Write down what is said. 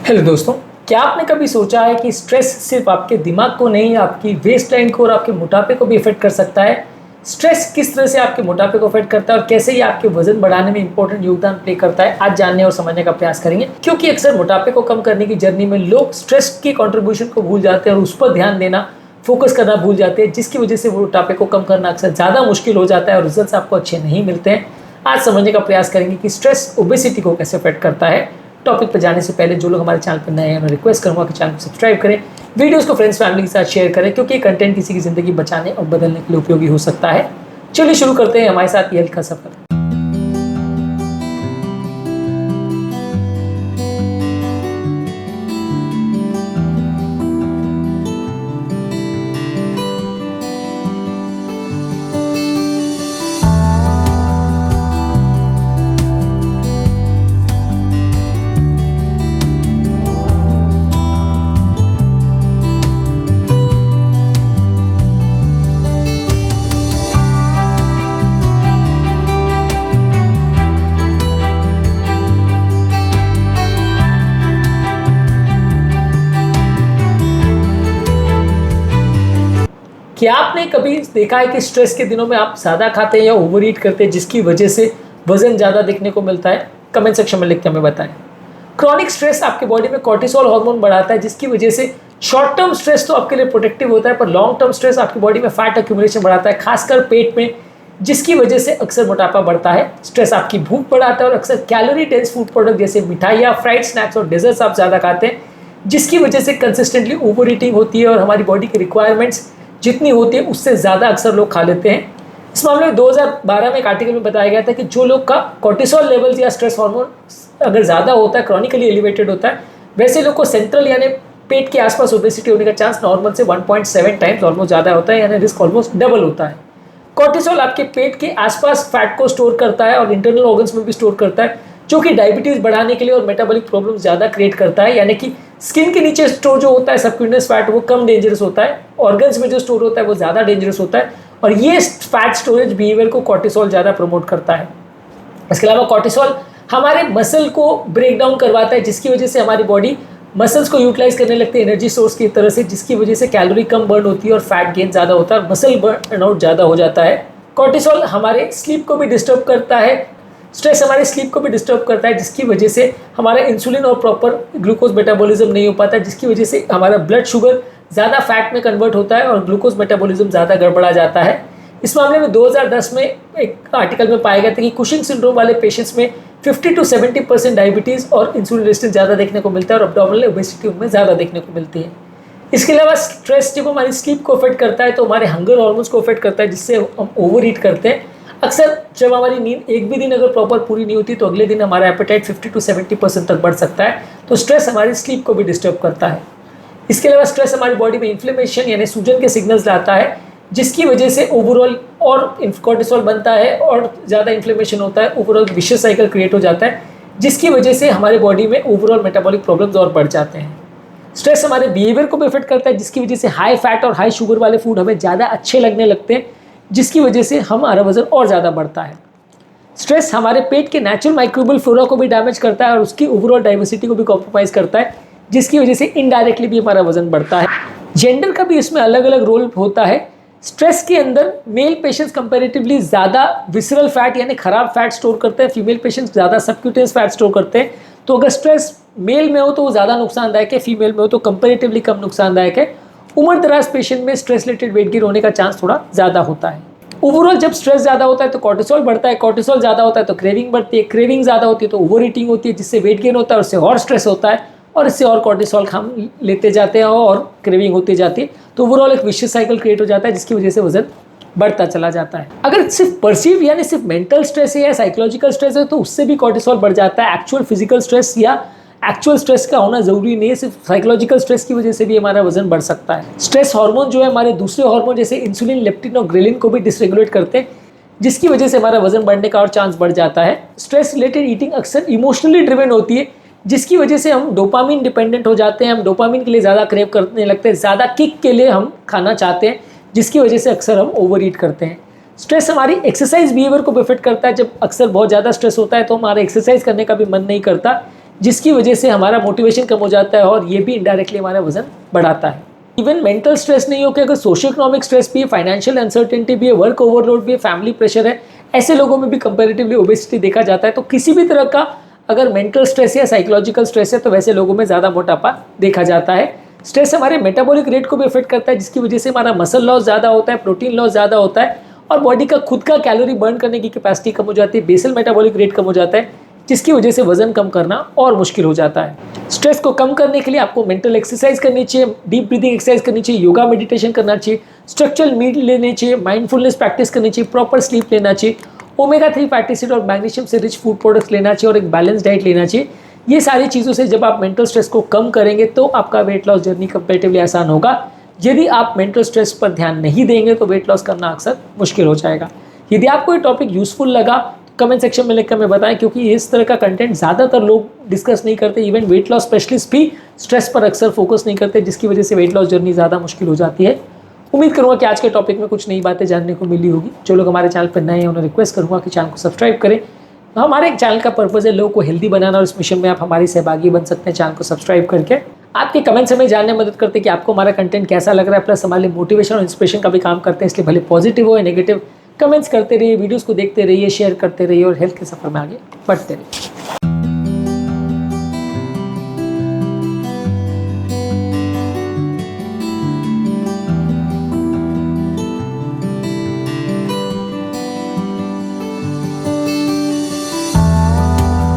Hello दोस्तों, क्या आपने कभी सोचा है कि स्ट्रेस सिर्फ आपके दिमाग को नहीं, आपकी वेस्ट लाइन को और आपके मोटापे को भी इफेक्ट कर सकता है। स्ट्रेस किस तरह से आपके मोटापे को इफेक्ट करता है और कैसे ये आपके वजन बढ़ाने में इंपॉर्टेंट योगदान प्ले करता है, आज जानने और समझने का प्रयास करेंगे। क्योंकि अक्सर मोटापे को कम करने की जर्नी में लोग स्ट्रेस की कॉन्ट्रीब्यूशन को भूल जाते हैं और उस पर ध्यान देना, फोकस करना भूल जाते हैं, जिसकी वजह से वो मोटापे को कम करना अक्सर ज़्यादा मुश्किल हो जाता है और रिजल्ट आपको अच्छे नहीं मिलते हैं। आज समझने का प्रयास करेंगे कि स्ट्रेस ओबेसिटी को कैसे इफेक्ट करता है। टॉपिक पर जाने से पहले जो लोग हमारे चैनल पर नए हैं, मैं रिक्वेस्ट करूंगा कि चैनल को सब्सक्राइब करें, वीडियोस को फ्रेंड्स फैमिली के साथ शेयर करें, क्योंकि ये कंटेंट किसी की ज़िंदगी बचाने और बदलने के लिए उपयोगी हो सकता है। चलिए शुरू करते हैं हमारे साथ ये हेल्थ का सफर। क्या आपने कभी देखा है कि स्ट्रेस के दिनों में आप ज़्यादा खाते हैं या ओवर ईट करते हैं, जिसकी वजह से वजन ज़्यादा दिखने को मिलता है? कमेंट सेक्शन में लिख के हमें बताएं। क्रॉनिक स्ट्रेस आपके बॉडी में कॉर्टिसोल हार्मोन बढ़ाता है, जिसकी वजह से शॉर्ट टर्म स्ट्रेस तो आपके लिए प्रोटेक्टिव होता है, पर लॉन्ग टर्म स्ट्रेस आपकी बॉडी में फैट एक्यूमुलेशन बढ़ाता है, खासकर पेट में, जिसकी वजह से अक्सर मोटापा बढ़ता है। स्ट्रेस आपकी भूख बढ़ाता है और अक्सर कैलोरी डेंस फूड प्रोडक्ट जैसे मिठाइयाँ, फ्राइड स्नैक्स और डेजर्ट्स आप ज़्यादा खाते हैं, जिसकी वजह से कंसिस्टेंटली ओवर ईटिंग होती है और हमारी बॉडी की रिक्वायरमेंट्स जितनी होती है उससे ज़्यादा अक्सर लोग खा लेते हैं। इस मामले में 2012 में एक आर्टिकल में बताया गया था कि जो लोग का कॉर्टिसोल लेवल्स या स्ट्रेस हार्मोन अगर ज़्यादा होता है, क्रॉनिकली एलिवेटेड होता है, वैसे लोग को सेंट्रल यानी पेट के आसपास ओबेसिटी होने का चांस नॉर्मल से 1.7 टाइम्स ऑलमोस्ट ज़्यादा होता है, यानी रिस्क ऑलमोस्ट डबल होता है। कॉर्टिसोल आपके पेट के आसपास फैट को स्टोर करता है और इंटरनल ऑर्गन्स में भी स्टोर करता है, जो कि डायबिटीज़ बढ़ाने के लिए और मेटाबॉलिक प्रॉब्लम ज़्यादा क्रिएट करता है। यानी कि स्किन के नीचे स्टोर जो होता है सबक्यूटेनियस फैट, वो कम डेंजरस होता है, ऑर्गन्स में जो स्टोर होता है वो ज़्यादा डेंजरस होता है, और ये फैट स्टोरेज बिहेवियर को कॉर्टिसोल ज़्यादा प्रमोट करता है। इसके अलावा कॉर्टिसोल हमारे मसल को ब्रेक डाउन करवाता है, जिसकी वजह से हमारी बॉडी मसल्स को यूटिलाइज करने लगती है एनर्जी सोर्स की तरह से, जिसकी वजह से कैलोरी कम बर्न होती है और फैट गेन ज़्यादा होता है और मसल बर्न आउट ज़्यादा हो जाता है। कॉर्टिसोल हमारे स्लीप को भी डिस्टर्ब करता है, स्ट्रेस हमारे स्लीप को भी डिस्टर्ब करता है, जिसकी वजह से हमारा इंसुलिन और प्रॉपर ग्लूकोज मेटाबॉलिज्म नहीं हो पाता है, जिसकी वजह से हमारा ब्लड शुगर ज़्यादा फैट में कन्वर्ट होता है और ग्लूकोज मेटाबॉलिज्म ज़्यादा गड़बड़ा जाता है। इस मामले में 2010 में एक आर्टिकल में पाया गया था कि कुशिंग सिंड्रोम वाले पेशेंट्स में 50 to 70% डायबिटीज़ और इंसुलिन रेजिस्टेंस ज़्यादा देखने को मिलता है और अब्डोमिनल ओबेसिटी उनमें ज़्यादा देखने को मिलती है। इसके अलावा स्ट्रेस जब हमारी स्लीप को अफेक्ट करता है तो हमारे हंगर हार्मोन्स को अफेक्ट करता है, जिससे हम ओवर ईट करते हैं। अक्सर जब हमारी नींद एक भी दिन अगर प्रॉपर पूरी नहीं होती तो अगले दिन हमारा एपेटाइट 50 to 70% तक बढ़ सकता है। तो स्ट्रेस हमारी स्लीप को भी डिस्टर्ब करता है। इसके अलावा स्ट्रेस हमारी बॉडी में इन्फ्लेमेशन यानी सूजन के सिग्नल्स लाता है, जिसकी वजह से ओवरऑल और कॉर्टिसोल बनता है और ज़्यादा इन्फ्लेमेशन होता है, ओवरऑल विशियस साइकिल क्रिएट हो जाता है, जिसकी वजह से हमारे बॉडी में ओवरऑल मेटाबॉलिक प्रॉब्लम्स और बढ़ जाते हैं। स्ट्रेस हमारे बिहेवियर को भी इफेक्ट करता है, जिसकी वजह से हाई फैट और हाई शुगर वाले फूड हमें ज़्यादा अच्छे लगने लगते हैं, जिसकी वजह से हमारा वजन और ज़्यादा बढ़ता है। स्ट्रेस हमारे पेट के नेचुरल माइक्रोबियल फ्लोरा को भी डैमेज करता है और उसकी ओवरऑल डाइवर्सिटी को भी कॉम्प्रोमाइज करता है, जिसकी वजह से इनडायरेक्टली भी हमारा वजन बढ़ता है। जेंडर का भी इसमें अलग अलग रोल होता है। स्ट्रेस के अंदर मेल पेशेंट्स कंपैरेटिवली ज़्यादा विसरल फैट यानी खराब फैट स्टोर करते हैं, फीमेल पेशेंट्स ज़्यादा सबक्यूटेनियस फैट स्टोर करते हैं। तो अगर स्ट्रेस मेल में हो तो वो ज़्यादा नुकसानदायक है, फीमेल में हो तो कंपैरेटिवली कम नुकसानदायक है। उम्र दराज पेशेंट में स्ट्रेस रिलेटेड वेट गेन होने का चांस थोड़ा ज़्यादा होता है। ओवरऑल जब स्ट्रेस ज़्यादा होता है तो कॉर्टिसोल बढ़ता है, कॉर्टिसोल ज़्यादा होता है तो क्रेविंग बढ़ती है, क्रेविंग ज़्यादा होती है तो ओवर ईटिंग होती है, जिससे वेट गेन होता है और उससे और स्ट्रेस होता है और इससे और कॉर्टिसोल हम लेते जाते हैं और क्रेविंग होती जाती है। तो ओवरऑल एक विशियस साइकिल क्रिएट हो जाता है, जिसकी वजह से वजन बढ़ता चला जाता है। अगर सिर्फ परसीव यानी सिर्फ मेंटल स्ट्रेस है या साइकोलॉजिकल स्ट्रेस है तो उससे भी कॉर्टिसोल बढ़ जाता है। एक्चुअल फिजिकल स्ट्रेस या एक्चुअल स्ट्रेस का होना जरूरी नहीं है, सिर्फ साइकोलॉजिकल स्ट्रेस की वजह से भी हमारा वजन बढ़ सकता है। स्ट्रेस हार्मोन जो है हमारे दूसरे हार्मोन जैसे इंसुलिन, लेप्टिन और ग्रेलिन को भी डिसरेगुलेट करते हैं, जिसकी वजह से हमारा वजन बढ़ने का और चांस बढ़ जाता है। स्ट्रेस रिलेटेड ईटिंग अक्सर इमोशनली ड्रिवन होती है, जिसकी वजह से हम डोपामिन डिपेंडेंट हो जाते हैं, हम डोपामिन के लिए ज़्यादा क्रेव करने लगते हैं, ज़्यादा किक के लिए हम खाना चाहते हैं, जिसकी वजह से अक्सर हम ओवर ईट करते हैं। स्ट्रेस हमारी एक्सरसाइज बिहेवियर को भी इफेक्ट करता है। जब अक्सर बहुत ज़्यादा स्ट्रेस होता है तो हमारा एक्सरसाइज करने का भी मन नहीं करता, जिसकी वजह से हमारा मोटिवेशन कम हो जाता है और ये भी इनडायरेक्टली हमारा वजन बढ़ाता है। इवन मेंटल स्ट्रेस नहीं हो कि अगर सोशो इकोनॉमिक स्ट्रेस भी है, फाइनेंशियल अनसर्टेनिटी भी है, वर्क ओवरलोड भी है, फैमिली प्रेशर है, ऐसे लोगों में भी कंपैरेटिवली ओबेसिटी देखा जाता है। तो किसी भी तरह का अगर मेंटल स्ट्रेस या साइकोलॉजिकल स्ट्रेस है तो वैसे लोगों में ज़्यादा मोटापा देखा जाता है। स्ट्रेस हमारे मेटाबॉलिक रेट को भी अफेक्ट करता है, जिसकी वजह से हमारा मसल लॉस ज़्यादा होता है, प्रोटीन लॉस ज़्यादा होता है और बॉडी का खुद का कैलोरी बर्न करने की कैपेसिटी कम हो जाती है, बेसल मेटाबॉलिक रेट कम हो जाता है, जिसकी वजह से वजन कम करना और मुश्किल हो जाता है। स्ट्रेस को कम करने के लिए आपको मेंटल एक्सरसाइज करनी चाहिए, डीप ब्रीदिंग एक्सरसाइज करनी चाहिए, योगा मेडिटेशन करना चाहिए, स्ट्रक्चरल मील लेने चाहिए, माइंडफुलनेस प्रैक्टिस करनी चाहिए, प्रॉपर स्लीप लेना चाहिए, ओमेगा 3 फैटी एसिड और मैग्नीशियम से रिच फूड प्रोडक्ट्स लेना चाहिए और एक बैलेंस डाइट लेना चाहिए। ये सारी चीज़ों से जब आप मेंटल स्ट्रेस को कम करेंगे तो आपका वेट लॉस जर्नी कंपैरेटिवली आसान होगा। यदि आप मेंटल स्ट्रेस पर ध्यान नहीं देंगे तो वेट लॉस करना अक्सर मुश्किल हो जाएगा। यदि आपको ये टॉपिक यूजफुल लगा तो कमेंट सेक्शन में लिखकर हमें बताएं, क्योंकि इस तरह का कंटेंट ज़्यादातर लोग डिस्कस नहीं करते। इवन वेट लॉस स्पेशलिस्ट भी स्ट्रेस पर अक्सर फोकस नहीं करते, जिसकी वजह से वेट लॉस जर्नी ज़्यादा मुश्किल हो जाती है। उम्मीद करूँगा कि आज के टॉपिक में कुछ नई बातें जानने को मिली होगी। जो लोग हमारे चैनल पर नए हैं उन्हें रिक्वेस्ट करूँगा कि चैनल को सब्सक्राइब करें। हमारे चैनल का पर्पज़ है लोगों को हेल्दी बनाना और इस मिशन में आप हमारी सहभागी बन सकते हैं चैनल को सब्सक्राइब करके। आपके कमेंट्स हमें जानने में मदद करते हैं कि आपको हमारा कंटेंट कैसा लग रहा है, प्लस हमारे मोटिवेशन और इंस्पिरेशन का भी काम करते हैं। इसलिए भले पॉजिटिव हो या नेगेटिव कमेंट्स करते रहिए, वीडियोस को देखते रहिए, शेयर करते रहिए और हेल्थ के सफर में आगे बढ़ते रहिए।